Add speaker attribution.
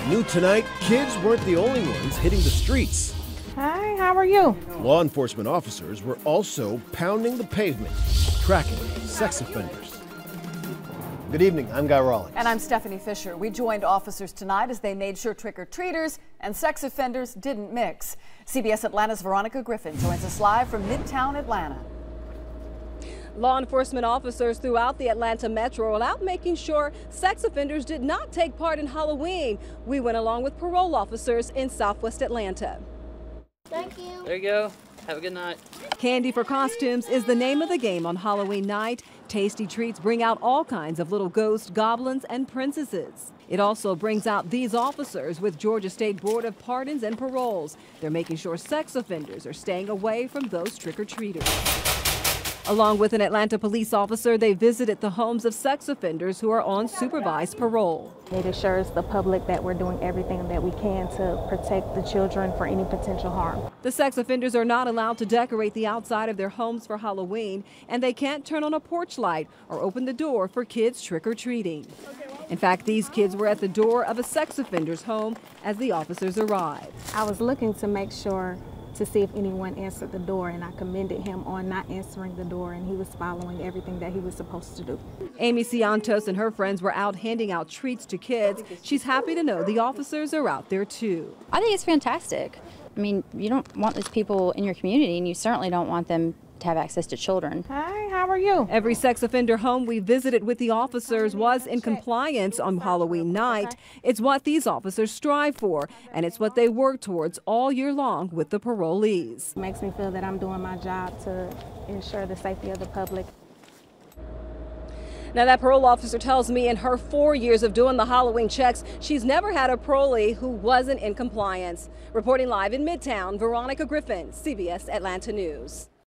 Speaker 1: New tonight, kids weren't the only ones hitting the streets.
Speaker 2: Hi, how are you?
Speaker 1: Law enforcement officers were also pounding the pavement, tracking sex offenders. Good evening, I'm Guy Rawlings.
Speaker 3: And I'm Stephanie Fisher. We joined officers tonight as they made sure trick-or-treaters and sex offenders didn't mix. CBS Atlanta's Veronica Griffin joins us live from Midtown Atlanta.
Speaker 4: Law enforcement officers throughout the Atlanta metro are out making sure sex offenders did not take part in Halloween. We went along with parole officers in Southwest Atlanta.
Speaker 5: Thank you.
Speaker 6: There you go. Have a good night.
Speaker 4: Candy for costumes is the name of the game on Halloween night. Tasty treats bring out all kinds of little ghosts, goblins, and princesses. It also brings out these officers with Georgia State Board of Pardons and Paroles. They're making sure sex offenders are staying away from those trick-or-treaters. Along with an Atlanta police officer, they visited the homes of sex offenders who are on supervised parole.
Speaker 2: It assures the public that we're doing everything that we can to protect the children for any potential harm.
Speaker 4: The sex offenders are not allowed to decorate the outside of their homes for Halloween, and they can't turn on a porch light or open the door for kids trick-or-treating. In fact, these kids were at the door of a sex offender's home as the officers arrived.
Speaker 2: I was looking to make sure to see if anyone answered the door, and I commended him on not answering the door, and he was following everything that he was supposed to do.
Speaker 4: Amy Ciantos and her friends were out handing out treats to kids. She's happy to know the officers are out there too.
Speaker 5: I think it's fantastic. I mean, you don't want these people in your community, and you certainly don't want them to have access to children.
Speaker 2: Hi, how are you?
Speaker 4: Every sex offender home we visited with the officers was in compliance on Halloween night. It's what these officers strive for, and it's what they work towards all year long with the parolees.
Speaker 2: It makes me feel that I'm doing my job to ensure the safety of the public.
Speaker 4: Now, that parole officer tells me in her 4 years of doing the Halloween checks, she's never had a parolee who wasn't in compliance. Reporting live in Midtown, Veronica Griffin, CBS Atlanta News.